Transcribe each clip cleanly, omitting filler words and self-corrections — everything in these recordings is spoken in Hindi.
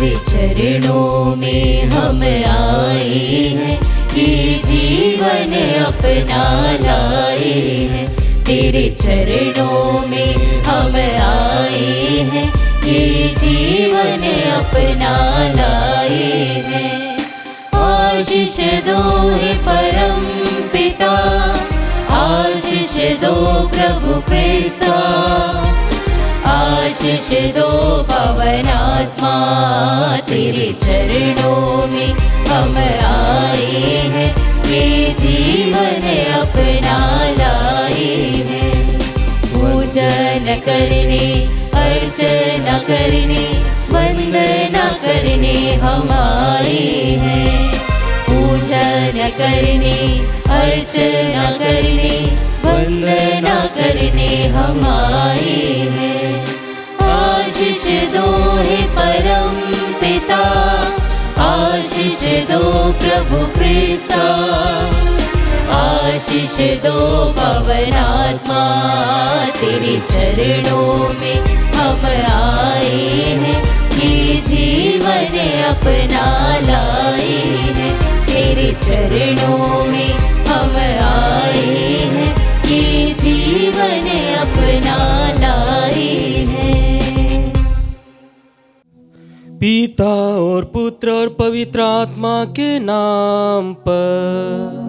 तेरे चरणों में हम आए हैं, ये जीवन अपना लाए हैं। तेरे चरणों में हम आए हैं, ये जीवन अपना लाए हैं। आशीष दो हे परम पिता, आशीष दो प्रभु क्रिस्ता, आशीष दो पवन आत्मा। तेरे चरणों में हम आए हैं, ये जीवन अपना लाए हैं। पूजन करने, अर्चना करने, वंदना करने हम आए हैं। पूजन करने, अर्चना करने, वंदना करने हम आए हैं। आशीष दो हे परम पिता, आशीष दो प्रभु क्रिस्ता, आशीष दो पवन आत्मा। तेरे चरणों में हम आए हैं, ये जीवन अपना लाए हैं। तेरे चरणों में हम आए हैं, ये जीवन अपना लाए हैं। पिता और पुत्र और पवित्र आत्मा के नाम पर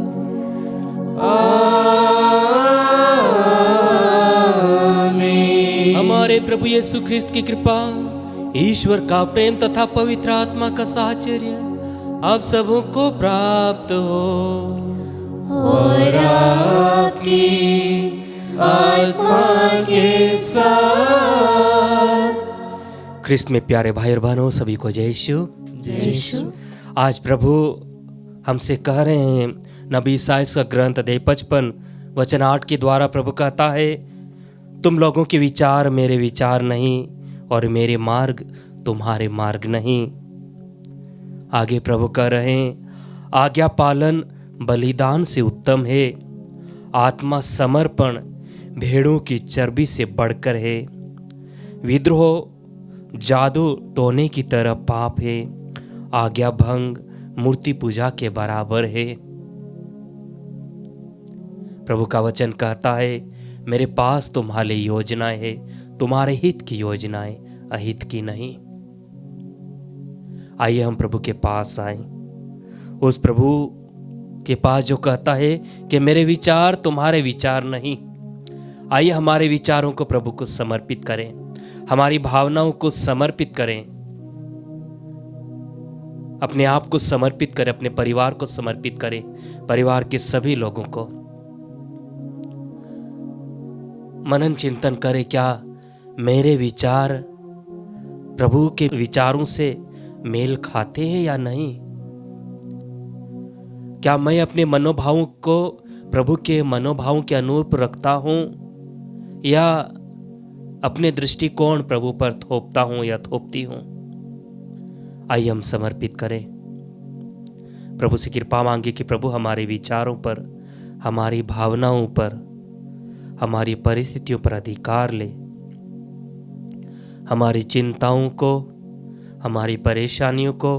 आमीन। हमारे प्रभु यीशु ख्रिस्त की कृपा, ईश्वर का प्रेम तथा पवित्र आत्मा का साहचर्य आप सबों को प्राप्त हो और आपकी आत्मा के साथ। ख्रिस्त में प्यारे भाई और बहनों, सभी को जय यीशु। जय यीशु। आज प्रभु हमसे कह रहे हैं, नबी ईसाई का ग्रंथ अध्याय 55 वचन 8 के द्वारा प्रभु कहता है, तुम लोगों के विचार मेरे विचार नहीं और मेरे मार्ग तुम्हारे मार्ग नहीं। आगे प्रभु कह रहे हैं, आज्ञा पालन बलिदान से उत्तम है, आत्मा समर्पण भेड़ों की चर्बी से बढ़कर है। विद्रोह जादू टोने की तरह पाप है, आज्ञा भंग मूर्ति पूजा के बराबर है। प्रभु का वचन कहता है, मेरे पास तुम्हारे लिए योजनाएं है, तुम्हारे हित की योजनाएं, अहित की नहीं। आइए हम प्रभु के पास आए, उस प्रभु के पास जो कहता है कि मेरे विचार तुम्हारे विचार नहीं। आइए हमारे विचारों को प्रभु को समर्पित करें, हमारी भावनाओं को समर्पित करें, अपने आप को समर्पित करें, अपने परिवार को समर्पित करें, परिवार के सभी लोगों को मनन चिंतन करें। क्या मेरे विचार प्रभु के विचारों से मेल खाते हैं या नहीं? क्या मैं अपने मनोभावों को प्रभु के मनोभावों के अनुरूप रखता हूं या अपने दृष्टिकोण प्रभु पर थोपता हूं या थोपती हूं? आइए हम समर्पित करें, प्रभु से कृपा मांगे कि प्रभु हमारे विचारों पर, हमारी भावनाओं पर, हमारी परिस्थितियों पर अधिकार ले। हमारी चिंताओं को, हमारी परेशानियों को,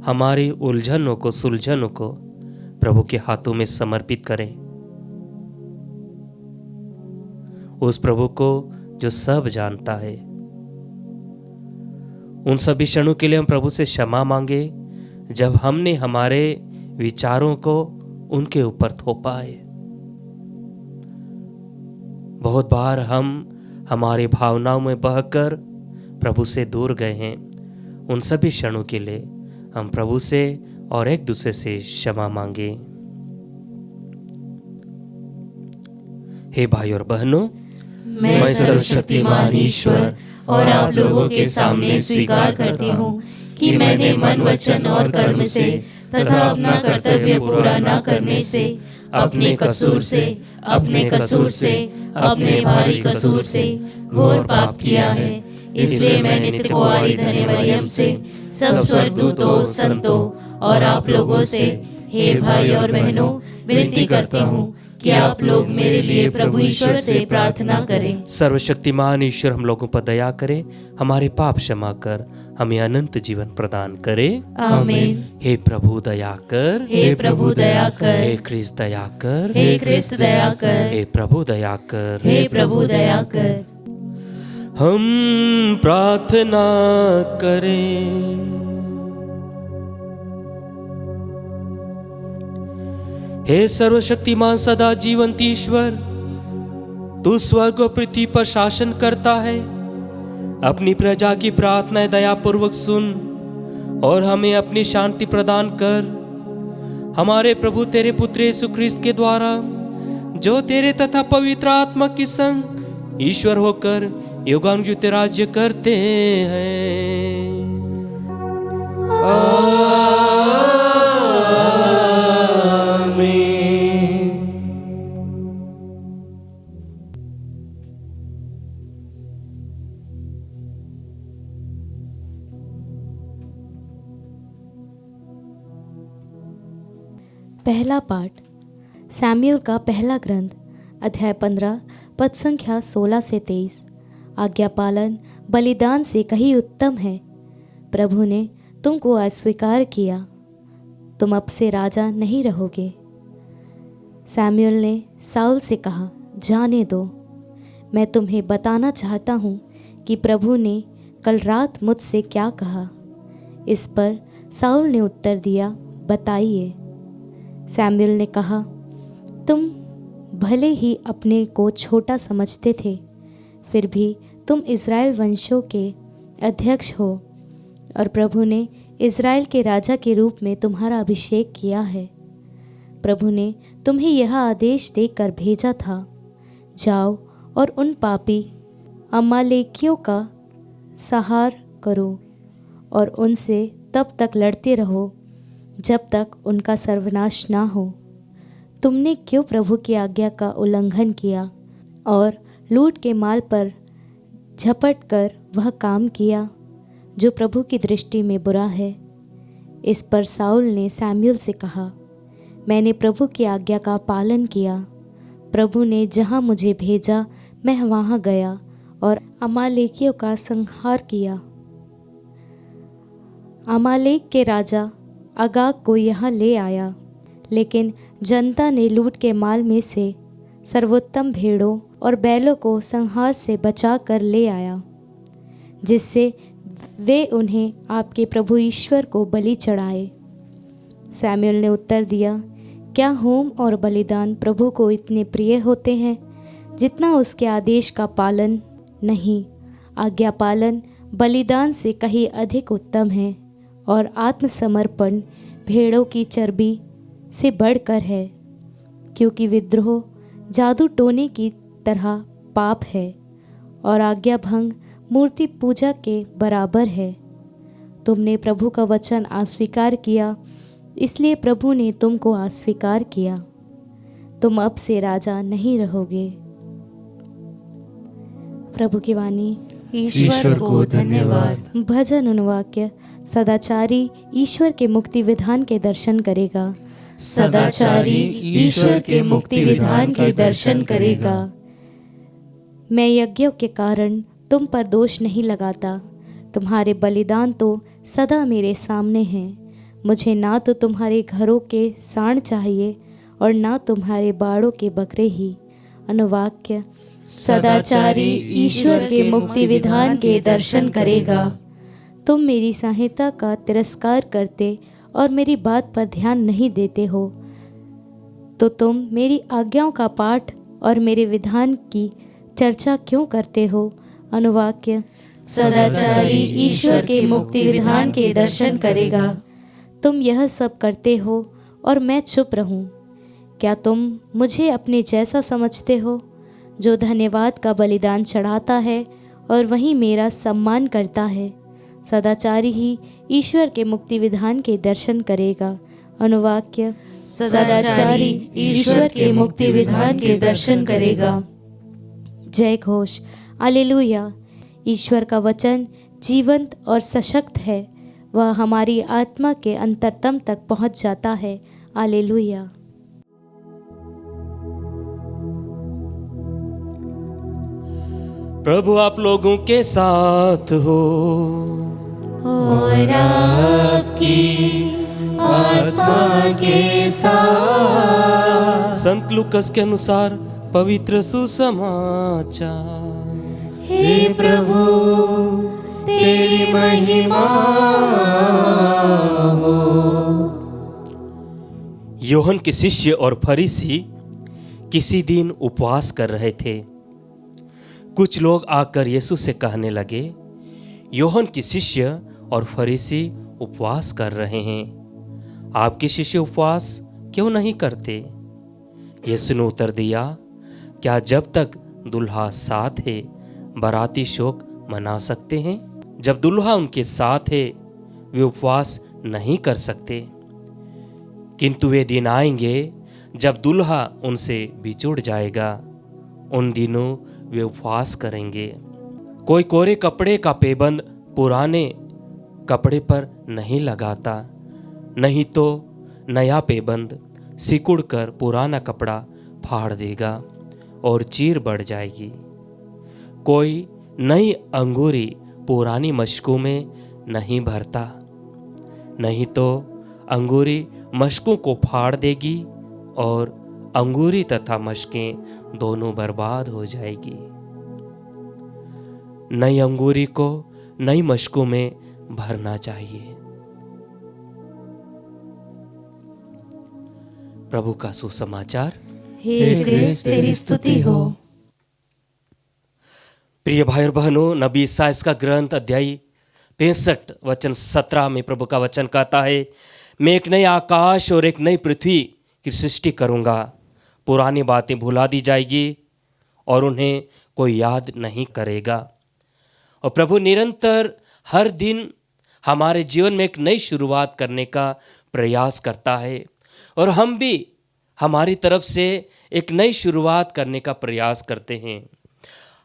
हमारी उलझनों को, सुलझनों को प्रभु के हाथों में समर्पित करें। उस प्रभु को जो सब जानता है। उन सभी क्षणों के लिए हम प्रभु से क्षमा मांगे जब हमने हमारे विचारों को उनके ऊपर थोपा है। बहुत बार हम हमारी भावनाओं में बहकर प्रभु से दूर गए हैं। उन सभी क्षणों के लिए हम प्रभु से और एक दूसरे से क्षमा मांगे। हे भाई और बहनों, मैं सर्वशक्तिमान ईश्वर और आप लोगों के सामने स्वीकार करती हूँ कि मैंने मन, वचन और कर्म से तथा अपना कर्तव्य पूरा न करने से, अपने कसूर से, अपने भारी कसूर से घोर पाप किया है। इसलिए मैं नित्य कुंवारी धन्य मरियम से, सब स्वर्गदूतों, संतों और आप लोगों से, हे भाई और बहनों, विनती करती हूँ कि आप लोग मेरे लिए प्रभु ईश्वर से प्रार्थना करें। सर्वशक्तिमान ईश्वर हम लोगों पर दया करे, हमारे पाप क्षमा कर, हमें अनंत जीवन प्रदान करे। आमीन। हे प्रभु दया कर, हे प्रभु दया कर, हे ख्रिस्त दया कर, हे ख्रिस्त दया कर, हे प्रभु दया कर, हे प्रभु दया कर। हम प्रार्थना करें। हे सर्वशक्तिमान सदा जीवंत ईश्वर, तू स्वर्ग और पृथ्वी पर शासन करता है। अपनी प्रजा की प्रार्थनाएं दयापूर्वक सुन और हमें अपनी शांति प्रदान कर। हमारे प्रभु तेरे पुत्र यीशु ख्रिस्त के द्वारा, जो तेरे तथा पवित्र आत्मा की संग ईश्वर होकर युगानुयुग राज्य करते हैं। पहला पाठ सैमुएल का पहला ग्रंथ अध्याय 15 पद संख्या 16 से 23। आज्ञा पालन बलिदान से कहीं उत्तम है। प्रभु ने तुमको अस्वीकार किया, तुम अब से राजा नहीं रहोगे। सैमुएल ने साउल से कहा, जाने दो, मैं तुम्हें बताना चाहता हूँ कि प्रभु ने कल रात मुझसे क्या कहा। इस पर साउल ने उत्तर दिया, बताइए। सैमुएल ने कहा, तुम भले ही अपने को छोटा समझते थे, फिर भी तुम इज़राइल वंशों के अध्यक्ष हो और प्रभु ने इज़राइल के राजा के रूप में तुम्हारा अभिषेक किया है। प्रभु ने तुम्हें यह आदेश देकर भेजा था, जाओ और उन पापी अमालेकियों का संहार करो और उनसे तब तक लड़ते रहो जब तक उनका सर्वनाश ना हो। तुमने क्यों प्रभु की आज्ञा का उल्लंघन किया और लूट के माल पर झपट कर वह काम किया जो प्रभु की दृष्टि में बुरा है। इस पर साउल ने सैमुएल से कहा, मैंने प्रभु की आज्ञा का पालन किया। प्रभु ने जहाँ मुझे भेजा मैं वहाँ गया और अमालेकियों का संहार किया। अमालेक के राजा अगाग को यहाँ ले आया, लेकिन जनता ने लूट के माल में से सर्वोत्तम भेड़ों और बैलों को संहार से बचा कर ले आया, जिससे वे उन्हें आपके प्रभु ईश्वर को बलि चढ़ाए। सैमुएल ने उत्तर दिया, क्या होम और बलिदान प्रभु को इतने प्रिय होते हैं जितना उसके आदेश का पालन? नहीं, आज्ञा पालन बलिदान से कहीं अधिक उत्तम है और आत्मसमर्पण भेड़ों की चर्बी से बढ़कर है, क्योंकि विद्रोह जादू टोने की तरह पाप है और आज्ञा भंग मूर्ति पूजा के बराबर है। तुमने प्रभु का वचन अस्वीकार किया, इसलिए प्रभु ने तुमको अस्वीकार किया। तुम अब से राजा नहीं रहोगे। प्रभु की वाणी। ईश्वर को धन्यवाद। भजन अनुवाक्य। सदाचारी ईश्वर के मुक्ति विधान के दर्शन करेगा। सदाचारी ईश्वर के मुक्ति विधान के दर्शन करेगा। मैं यज्ञों के कारण तुम पर दोष नहीं लगाता, तुम्हारे बलिदान तो सदा मेरे सामने हैं। मुझे ना तो तुम्हारे घरों के सांड चाहिए और ना तुम्हारे बाड़ों के बकरे ही। अनुवाक्य। सदाचारी ईश्वर के मुक्ति विधान के दर्शन करेगा। तुम मेरी सहायता का तिरस्कार करते और मेरी बात पर ध्यान नहीं देते हो, तो तुम मेरी आज्ञाओं का पाठ और मेरे विधान की चर्चा क्यों करते हो। अनुवाक्य। सदाचारी ईश्वर के मुक्ति विधान के दर्शन करेगा। तुम यह सब करते हो और मैं चुप रहूं? क्या तुम मुझे अपने जैसा समझते हो, जो धन्यवाद का बलिदान चढ़ाता है और वहीं मेरा सम्मान करता है? सदाचारी ही ईश्वर के मुक्ति विधान के दर्शन करेगा। अनुवाक्य। सदाचारी ईश्वर के मुक्ति विधान के दर्शन करेगा। जय घोष। हालेलुया। ईश्वर का वचन जीवंत और सशक्त है, वह हमारी आत्मा के अंतरतम तक पहुंच जाता है। हालेलुया। प्रभु आप लोगों के साथ हो और आपकी आत्मा के साथ। संत लूकस के अनुसार पवित्र सुसमाचार। हे प्रभु तेरी महिमा हो। यूहन्ना के शिष्य और फरीसी किसी दिन उपवास कर रहे थे। कुछ लोग आकर यीशु से कहने लगे, यूहन्ना के शिष्य और फरीसी उपवास कर रहे हैं, आपके शिष्य उपवास क्यों नहीं करते? यीशु ने उत्तर दिया, क्या जब तक दुल्हा साथ है बाराती शोक मना सकते हैं? जब दुल्हा उनके साथ है वे उपवास नहीं कर सकते, किंतु वे दिन आएंगे जब दुल्हा उनसे बिछुड़ जाएगा, उन दिनों वे उपवास करेंगे। कोई कोरे कपड़े का पैबंद पुराने कपड़े पर नहीं लगाता, नहीं तो नया पैबंद सिकुड़ कर पुराना कपड़ा फाड़ देगा और चीर बढ़ जाएगी। कोई नई अंगूरी पुरानी मशकों में नहीं भरता, नहीं तो अंगूरी मशकों को फाड़ देगी और अंगूरी तथा मशकें दोनों बर्बाद हो जाएगी। नई अंगूरी को नई मशकों में भरना चाहिए। प्रभु का सुसमाचार। हे क्रिस्त तेरी स्तुति हो। प्रिय भाई और बहनों, नबी ईसाइया का ग्रंथ अध्याय 65 वचन 17 में प्रभु का वचन कहता है, मैं एक नए आकाश और एक नई पृथ्वी की सृष्टि करूंगा, पुरानी बातें भुला दी जाएगी और उन्हें कोई याद नहीं करेगा। और प्रभु निरंतर हर दिन हमारे जीवन में एक नई शुरुआत करने का प्रयास करता है और हम भी हमारी तरफ से एक नई शुरुआत करने का प्रयास करते हैं।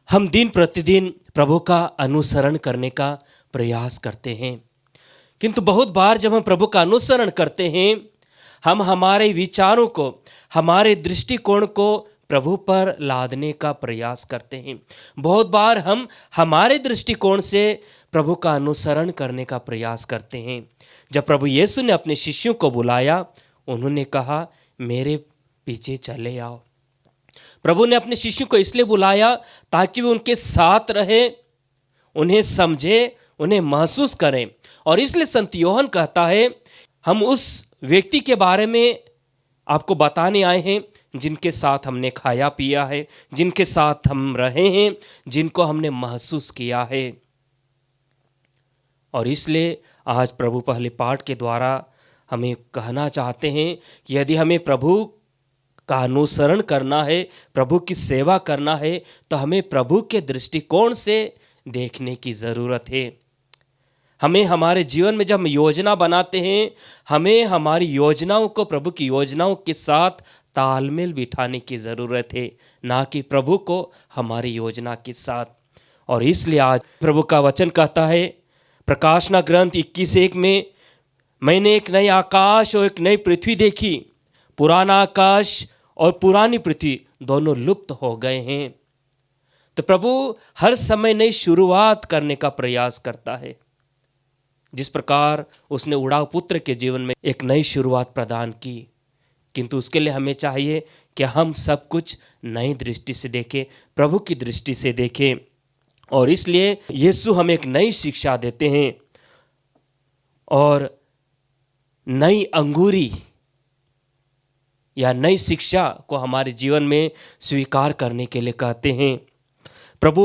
हम दिन प्रतिदिन प्रभु का अनुसरण करने का प्रयास करते हैं, किंतु बहुत बार जब हम प्रभु का अनुसरण करते हैं, हम हमारे विचारों को, हमारे दृष्टिकोण को प्रभु पर लादने का प्रयास करते हैं। बहुत बार हम हमारे दृष्टिकोण से प्रभु का अनुसरण करने का प्रयास करते हैं। जब प्रभु यीशु ने अपने शिष्यों को बुलाया, उन्होंने कहा, मेरे पीछे चले आओ। प्रभु ने अपने शिष्यों को इसलिए बुलाया ताकि वे उनके साथ रहे, उन्हें समझे, उन्हें महसूस करें। और इसलिए संत यूहन्ना कहता है, हम उस व्यक्ति के बारे में आपको बताने आए हैं जिनके साथ हमने खाया पिया है, जिनके साथ हम रहे हैं, जिनको हमने महसूस किया है। और इसलिए आज प्रभु पहले पाठ के द्वारा हमें कहना चाहते हैं कि यदि हमें प्रभु का अनुसरण करना है, प्रभु की सेवा करना है, तो हमें प्रभु के दृष्टिकोण से देखने की ज़रूरत है। हमें हमारे जीवन में जब हम योजना बनाते हैं, हमें हमारी योजनाओं को प्रभु की योजनाओं के साथ तालमेल बिठाने की ज़रूरत है, ना कि प्रभु को हमारी योजना के साथ। और इसलिए आज प्रभु का वचन कहता है, प्रकाशना ग्रंथ 21:1 में, मैंने एक नई आकाश और एक नई पृथ्वी देखी, पुराना आकाश और पुरानी पृथ्वी दोनों लुप्त हो गए हैं। तो प्रभु हर समय नई शुरुआत करने का प्रयास करता है। जिस प्रकार उसने उड़ाव पुत्र के जीवन में एक नई शुरुआत प्रदान की, किंतु उसके लिए हमें चाहिए कि हम सब कुछ नई दृष्टि से देखें, प्रभु की दृष्टि से देखें। और इसलिए यीशु हमें एक नई शिक्षा देते हैं और नई अंगूरी या नई शिक्षा को हमारे जीवन में स्वीकार करने के लिए कहते हैं। प्रभु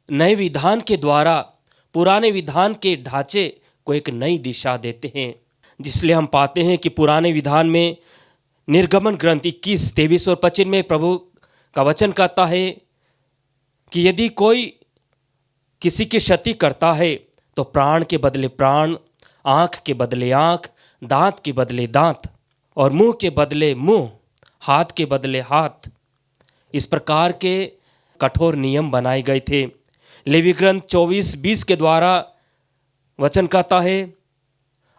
नए विधान के द्वारा पुराने विधान के ढांचे को एक नई दिशा देते हैं। जिसलिए हम पाते हैं कि पुराने विधान में निर्गमन ग्रंथ 21, 23 और 25 में प्रभु का वचन कहता है कि यदि कोई किसी की क्षति करता है तो प्राण के बदले प्राण, आँख के बदले आँख, दांत के बदले दांत और मुंह के बदले मुंह, हाथ के बदले हाथ। इस प्रकार के कठोर नियम बनाए गए थे। लेवी ग्रंथ 24:20 के द्वारा वचन कहता है,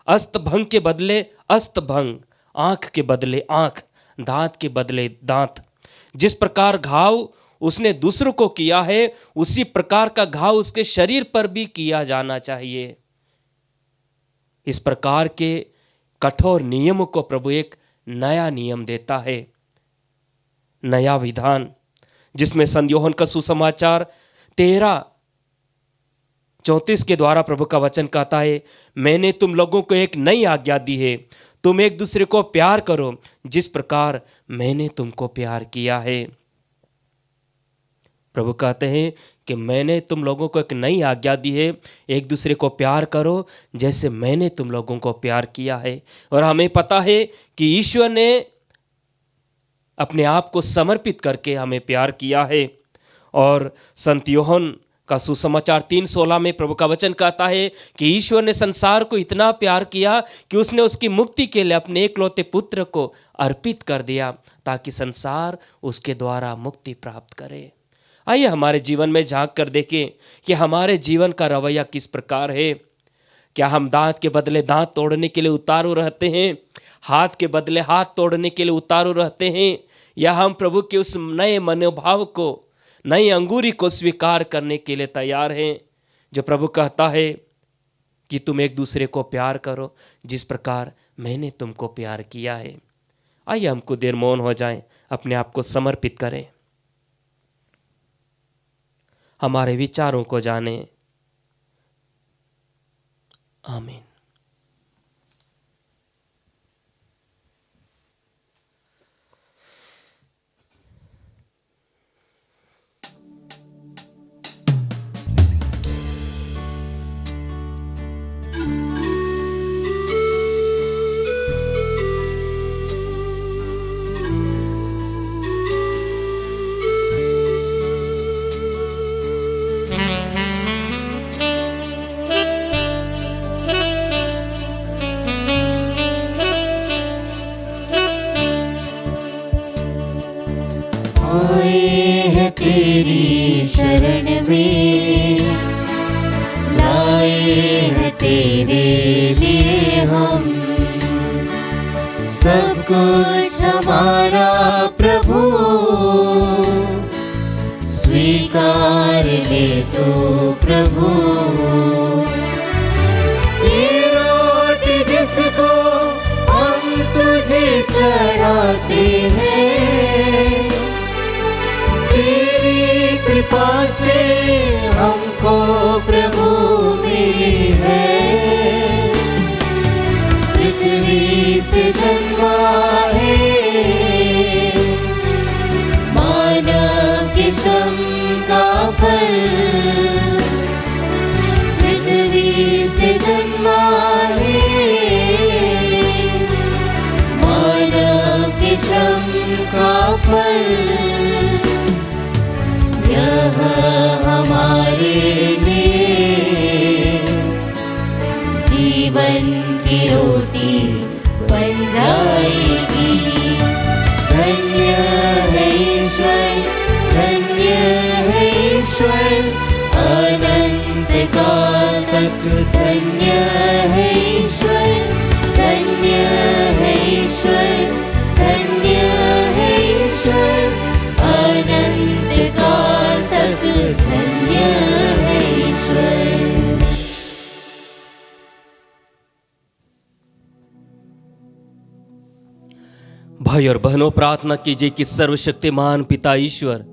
अस्तभंग के बदले अस्तभंग, आँख के बदले आँख, दांत के बदले दांत। जिस प्रकार घाव उसने दूसरों को किया है उसी प्रकार का घाव उसके शरीर पर भी किया जाना चाहिए। इस प्रकार के कठोर नियमों को प्रभु एक नया नियम देता है, नया विधान, जिसमें संत यूहन्ना का सुसमाचार 13:34 के द्वारा प्रभु का वचन कहता है, मैंने तुम लोगों को एक नई आज्ञा दी है, तुम एक दूसरे को प्यार करो जिस प्रकार मैंने तुमको प्यार किया है। प्रभु कहते हैं कि मैंने तुम लोगों को एक नई आज्ञा दी है, एक दूसरे को प्यार करो जैसे मैंने तुम लोगों को प्यार किया है। और हमें पता है कि ईश्वर ने अपने आप को समर्पित करके हमें प्यार किया है। और संत यूहन्ना का सुसमाचार 3:16 में प्रभु का वचन कहता है कि ईश्वर ने संसार को इतना प्यार किया कि उसने उसकी मुक्ति के लिए अपने एकलौते पुत्र को अर्पित कर दिया ताकि संसार उसके द्वारा मुक्ति प्राप्त करे। आइए हमारे जीवन में झांक कर देखें कि हमारे जीवन का रवैया किस प्रकार है। क्या हम दांत के बदले दांत तोड़ने के लिए उतारू रहते हैं, हाथ के बदले हाथ तोड़ने के लिए उतारू रहते हैं, या हम प्रभु के उस नए मनोभाव को, नई अंगूरी को स्वीकार करने के लिए तैयार हैं, जो प्रभु कहता है कि तुम एक दूसरे को प्यार करो जिस प्रकार मैंने तुमको प्यार किया है। आइए हम कुछ देर मौन हो जाएं, अपने आप को समर्पित करें, हमारे विचारों को जानें। आमीन। तेरी शरण में लाए हैं तेरे लिए हम, सब कुछ हमारा प्रभु स्वीकार ले तो प्रभु। ये रोटी जिसको हम तुझे चढ़ाते हैं, तेरी कृपा से हमको प्रभु मिली है। पृथ्वी से जन्मा है मानव के श्रम का फल, पृथ्वी से जन्मा है मानव के श्रम का फल। यह हमारे लिए जीवन की रोटी बन जाएगी। धन्य है ईश्वर, धन्य है ईश्वर, अनंत काल तक धन्य है ईश्वर, धन्य है ईश्वर, धन्य है ईश्वर, अनंत काल तक धन्य है ईश्वर। भाई और बहनों, प्रार्थना कीजिए कि सर्वशक्तिमान पिता ईश्वर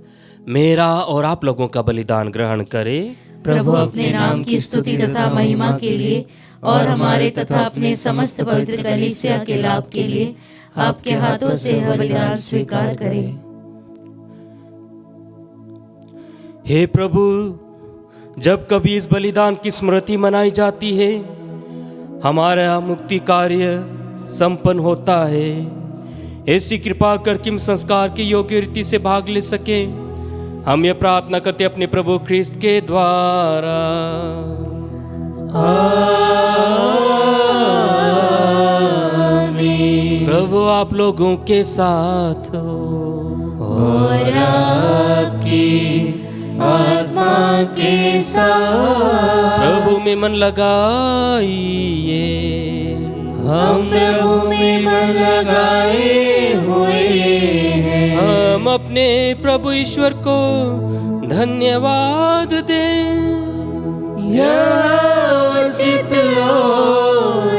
मेरा और आप लोगों का बलिदान ग्रहण करे। प्रभु अपने नाम की स्तुति तथा महिमा के लिए और हमारे तथा अपने समस्त पवित्र कलीसिया के लाभ के लिए आपके हाथों से यह बलिदान स्वीकार करें। हे प्रभु, जब कभी इस बलिदान की स्मृति मनाई जाती है, हमारा मुक्ति कार्य संपन्न होता है। ऐसी कृपा कर कि हम संस्कार की योग्य रीति से भाग ले सके, हम ये प्रार्थना करते अपने प्रभु ख्रिस्त के द्वारा। आमीन। प्रभु आप लोगों के साथ हो और आपकी आत्मा के साथ। प्रभु में मन लगाइए, हम प्रभु में मन लगाए हुए हैं। हम अपने प्रभु ईश्वर को धन्यवाद दें। यह उचित और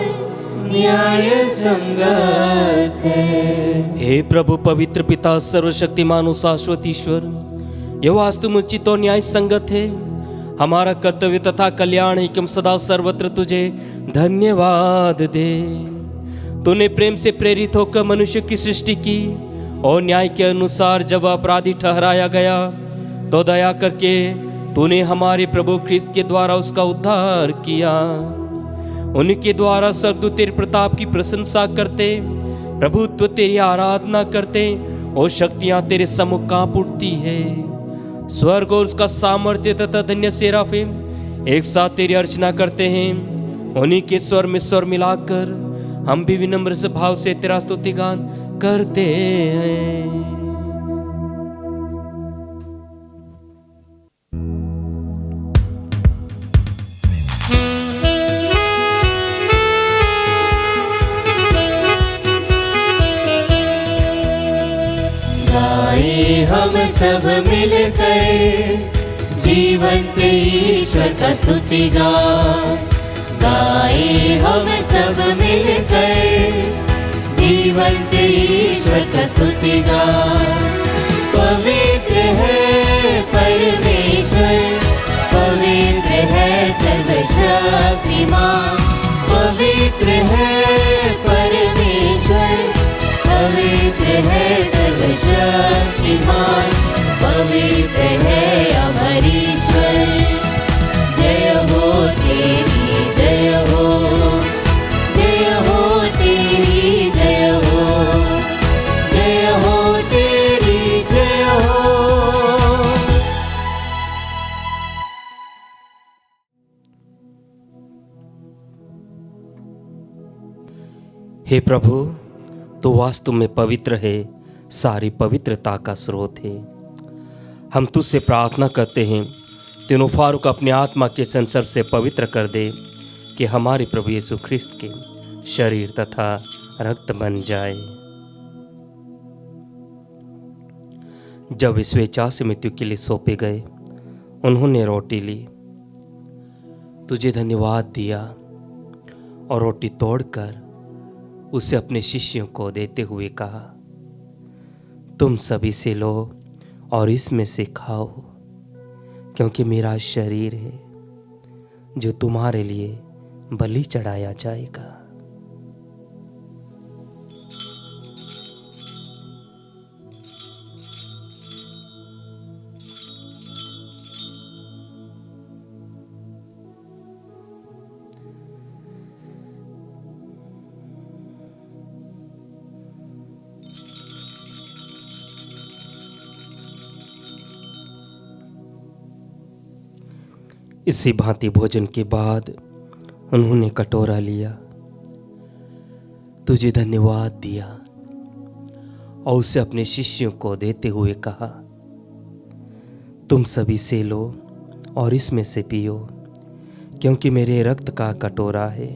न्याय संगत है। हे प्रभु पवित्र पिता सर्वशक्तिमान और शाश्वत ईश्वर, यह वास्तु में उचित और न्याय संगत है। हमारा कर्तव्य तथा कल्याण है कि हम सदा सर्वत्र तुझे धन्यवाद दे। तूने प्रेम से प्रेरित होकर मनुष्य की सृष्टि की और न्याय के अनुसार जब अपराधी ठहराया गया तो दया करके तूने हमारे प्रभु ख्रिस्त के द्वारा उसका उद्धार किया। उनके द्वारा स्वर्गदूत तेरे प्रताप की प्रशंसा करते, प्रभुत्व तेरी आराधना करते और शक्तियां तेरे सम्मुख कांप उठती है। स्वर्ग और उसका सामर्थ्य तथा धन्य सेराफिम एक साथ तेरी अर्चना करते हैं। उन्हीं के स्वर में स्वर मिलाकर हम भी विनम्र से भाव से तेरा स्तुति गान करते हैं। गाए हम सब मिलकर जीवंत ईश्वर का स्तुति गान। गाए हम सब मिलकर जीवंत ईश्वर का स्तुति गान। पवित्र है परमेश्वर, पवित्र है सर्वशक्तिमान, पवित्र है परमेश्वर, पवित्र है सर्वशक्तिमान, पवित्र है अमर ईश्वर। जय हो तेरी जय हो, जय हो तेरी जय हो, जय हो तेरी जय हो। हे प्रभु, तो वास्तव में पवित्र है, सारी पवित्रता का स्रोत है। हम तुझसे प्रार्थना करते हैं तीनों फारूक अपने आत्मा के संसर्ग से पवित्र कर दे कि हमारे प्रभु यीशु ख्रिस्त के शरीर तथा रक्त बन जाए। जब वे स्वेच्छा से मृत्यु के लिए सौंपे गए, उन्होंने रोटी ली, तुझे धन्यवाद दिया और रोटी तोड़कर उसे अपने शिष्यों को देते हुए कहा, तुम सभी से लो और इसमें से खाओ, क्योंकि मेरा शरीर है जो तुम्हारे लिए बलि चढ़ाया जाएगा। इसी भांति भोजन के बाद उन्होंने कटोरा लिया, तुझे धन्यवाद दिया और उसे अपने शिष्यों को देते हुए कहा, तुम सभी से लो और इसमें से पियो, क्योंकि मेरे रक्त का कटोरा है,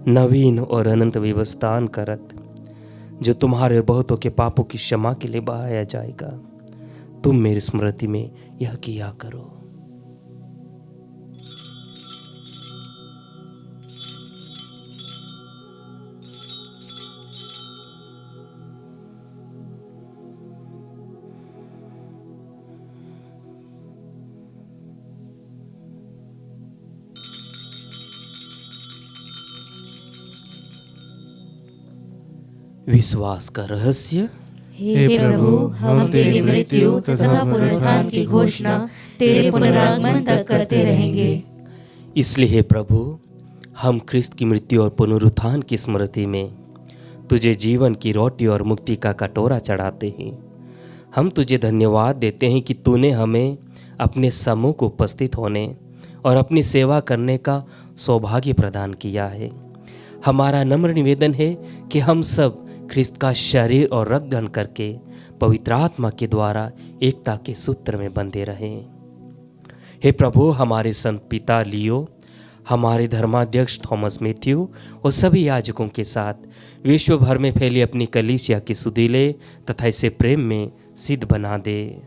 नवीन और अनंत विवस्तान का रक्त, जो तुम्हारे बहुतों के पापों की क्षमा के लिए बहाया जाएगा। तुम मेरी स्मृति में यह किया करो। विश्वास का रहस्य। हे प्रभु, हम तेरी मृत्यु तथा पुनरुत्थान की घोषणा तेरे पुनरागमन तक करते रहेंगे। इसलिए हे प्रभु, हम ख्रिस्त की मृत्यु और पुनरुत्थान की स्मृति में तुझे जीवन की रोटी और मुक्ति का कटोरा चढ़ाते हैं। हम तुझे धन्यवाद देते हैं कि तूने हमें अपने समूह को उपस्थित होने और अपनी सेवा करने का सौभाग्य प्रदान किया है। हमारा नम्र निवेदन है कि हम सब ख्रिस्त का शरीर और रक्त ग्रहण करके पवित्र आत्मा के द्वारा एकता के सूत्र में बंधे रहें। हे प्रभु, हमारे संत पिता लियो, हमारे धर्माध्यक्ष थॉमस मैथ्यू और सभी याजकों के साथ विश्व भर में फैली अपनी कलीसिया की सुधीले तथा इसे प्रेम में सिद्ध बना दे।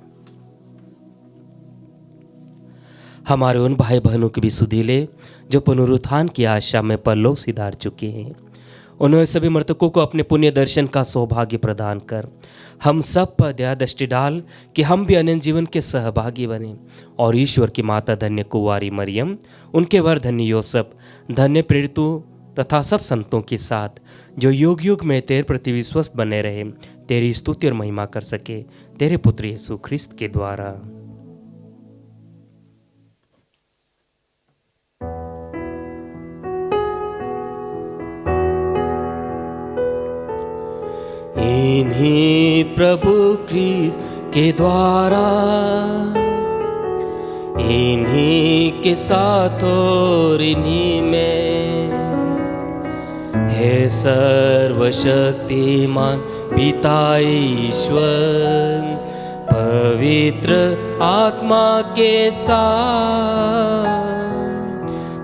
हमारे उन भाई बहनों की भी सुधि ले जो पुनरुत्थान की आशा में परलोक सिधार चुके हैं। उन्हें सभी मृतकों को अपने पुण्य दर्शन का सौभाग्य प्रदान कर हम सब पर दया दृष्टि डाल कि हम भी अनंत जीवन के सहभागी बने और ईश्वर की माता धन्य कुंवारी मरियम, उनके वर धन्य योसेफ, धन्य प्रेरितों तथा सब संतों के साथ जो युग युग में तेरे प्रति विश्वस्त बने रहे, तेरी स्तुति और महिमा कर सके तेरे पुत्र यीशु ख्रिस्त के द्वारा। इन्हीं प्रभु ख्रीस्त के द्वारा, इन्हीं के साथ और इन्हीं में है सर्वशक्तिमान पिता ईश्वर, पवित्र आत्मा के साथ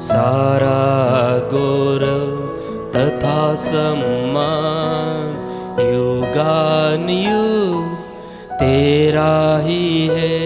सारा गौरव तथा सम्मान युगानुयुग तेरा ही है।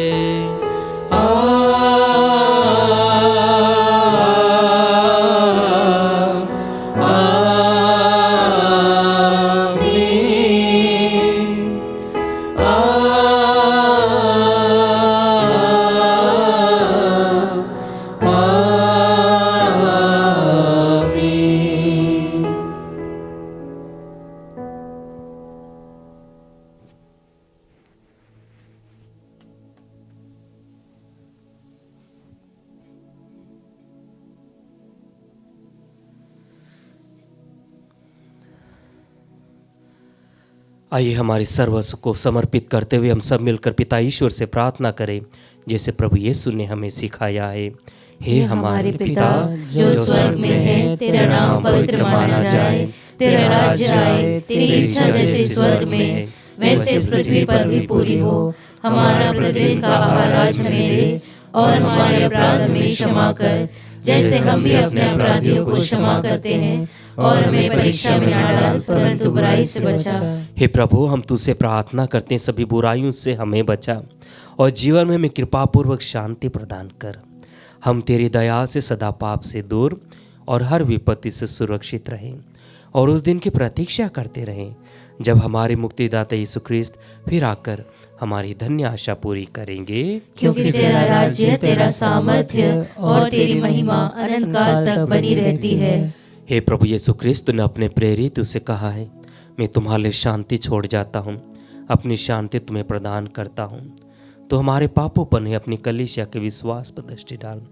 आइए हमारे सर्वस्व को समर्पित करते हुए हम सब मिलकर पिता ईश्वर से प्रार्थना करें जैसे प्रभु यीशु ने हमें सिखाया है। हे हमारे पिता जो स्वर्ग में है, तेरा नाम पवित्र माना जाए, तेरा राज्य आए, तेरी इच्छा जैसे स्वर्ग में है वैसे इस पृथ्वी पर भी पूरी हो। हमारा प्रतिदिन का आहार आज हमें दे और हमारे अपराध हमें क्षमा कर जैसे हम भी अपने अपराधियों को क्षमा करते हैं, और हमें परीक्षा में न डाल परंतु बुराई से बचा। हे प्रभु, हम तुझसे प्रार्थना करते हैं सभी बुराइयों से हमें बचा और जीवन में हमें कृपापूर्वक शांति प्रदान कर। हम तेरी दया से सदा पाप से दूर और हर विपत्ति से सुरक्षित रहें और उस दिन की प्रतीक्षा करते रहें जब हमारे मुक्तिदाता यीशु ख्रिस्त फिर आकर हमारी धन्य आशा पूरी करेंगे। क्योंकि तेरा राज्य, तेरा सामर्थ्य और तेरी महिमा अनंत काल तक बनी रहती है। हे प्रभु यीशु ख्रिस्त ने अपने प्रेरित से कहा है, मैं तुम्हारे लिए शांति छोड़ जाता हूँ, अपनी शांति तुम्हें प्रदान करता हूँ। तो हमारे पापों पर नहीं अपनी कलीसिया के विश्वास पर दृष्टि डाल,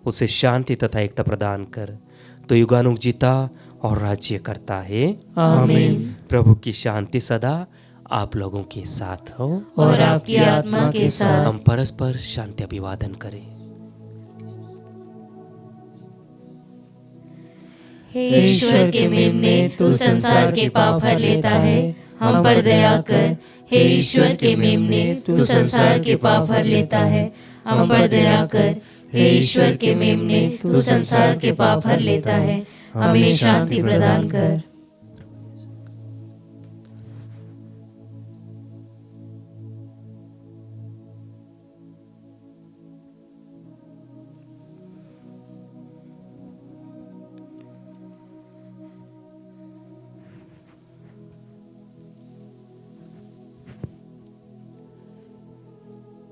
उसे शांति तथा एकता प्रदान कर। तो युगानुग जीता और राज्य करता है। आमीन। प्रभु की शांति सदा आप लोगों के साथ हो और आपकी आत्मा के साथ। हम परस्पर शांति अभिवादन करें। हे ईश्वर के मेमने, तू संसार के पाप हर लेता है, हम पर दया कर। हे ईश्वर के मेमने, तू संसार के पाप हर लेता है, हम पर दया कर। हे ईश्वर के मेमने, तू संसार के पाप हर लेता है, हमें शांति प्रदान कर।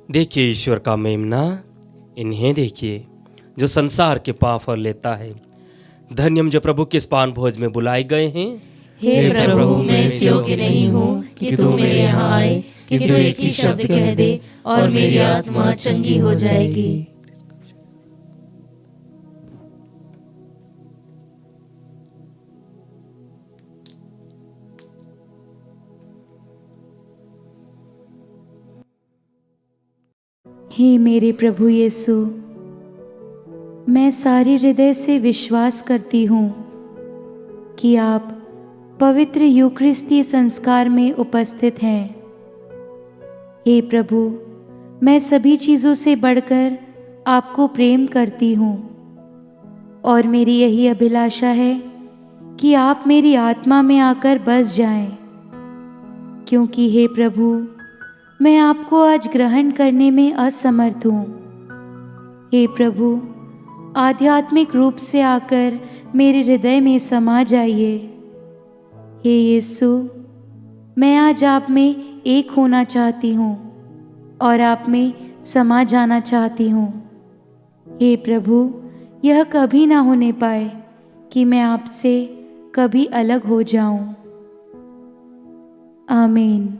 देखिए ईश्वर का मेमना, इन्हें देखिए जो संसार के पाप हर लेता है। धन्य हम जो प्रभु के इस पान भोज में बुलाए गए हैं। हे प्रभु, मैं इस योग्य नहीं हूँ कि तू मेरे यहाँ आए, किंतु एक ही शब्द कह दे और मेरी आत्मा चंगी हो जाएगी। हे मेरे प्रभु यीशु, मैं सारे हृदय से विश्वास करती हूँ कि आप पवित्र यूकरिस्तीय संस्कार में उपस्थित हैं। हे प्रभु, मैं सभी चीज़ों से बढ़कर आपको प्रेम करती हूँ और मेरी यही अभिलाषा है कि आप मेरी आत्मा में आकर बस जाएं, क्योंकि हे प्रभु, मैं आपको आज ग्रहण करने में असमर्थ हूँ। हे प्रभु, आध्यात्मिक रूप से आकर मेरे हृदय में समा जाइए। हे यीशु, मैं आज आप में एक होना चाहती हूँ और आप में समा जाना चाहती हूँ। हे प्रभु, यह कभी ना होने पाए कि मैं आपसे कभी अलग हो जाऊं। आमीन।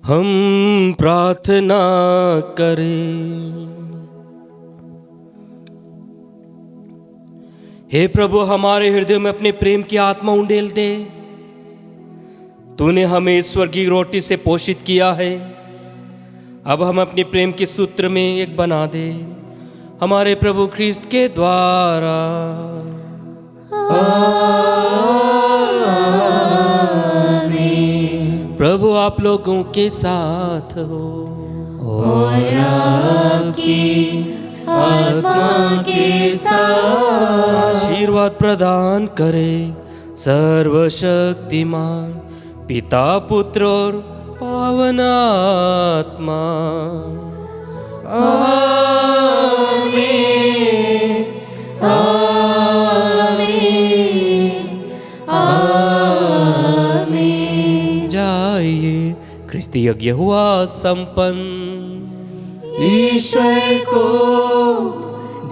हम प्रार्थना करें। हे प्रभु, हमारे हृदय में अपने प्रेम की आत्मा उंडेल दे। तूने हमें स्वर्गीय रोटी से पोषित किया है, अब हम अपने प्रेम के सूत्र में एक बना दे, हमारे प्रभु ख्रिस्त के द्वारा। आमीन। प्रभु आप लोगों के साथ हो और आपकी आत्मा के साथ। आशीर्वाद प्रदान करे सर्वशक्तिमान पिता, पुत्र और पावन आत्मा। आमीन, आमीन, आमीन। जाइए, ख्रिस्ती यज्ञ हुआ संपन्न। ईश्वर को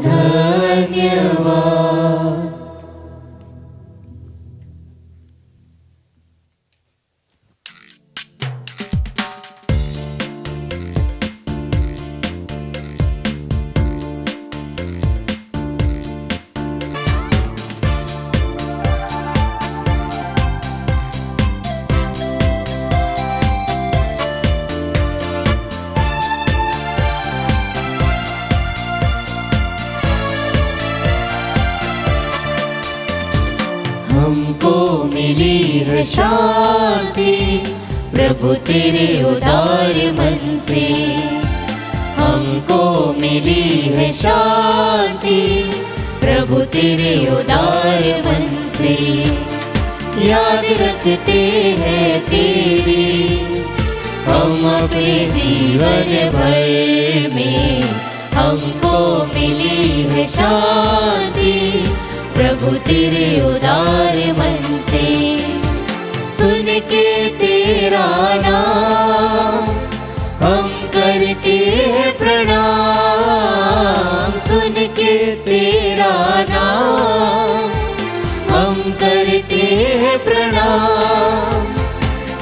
धन्यवाद। हमको मिली है शांति प्रभु तेरे उदार मन से। हमको मिली है शांति प्रभु तेरे उदार मन से। याद रखते हैं तेरी हम अपने जीवन भर में। हमको मिली है शांति प्रभु तेरे उदार मन से। सुन के तेरा नाम हम करते हैं प्रणाम। सुन के तेरा नाम हम करते हैं प्रणाम।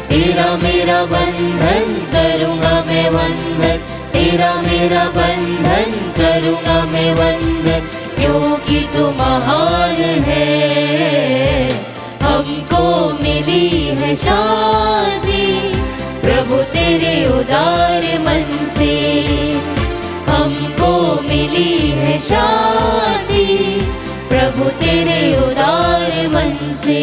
तेरा मेरा बंधन करूँगा मैं वंदन। तेरा मेरा बंधन करूँगा मैं वंदन, क्योंकि तू महान है। हमको मिली है शांति प्रभु तेरे उदार मन से। हमको मिली है शांति प्रभु तेरे उदार मन से।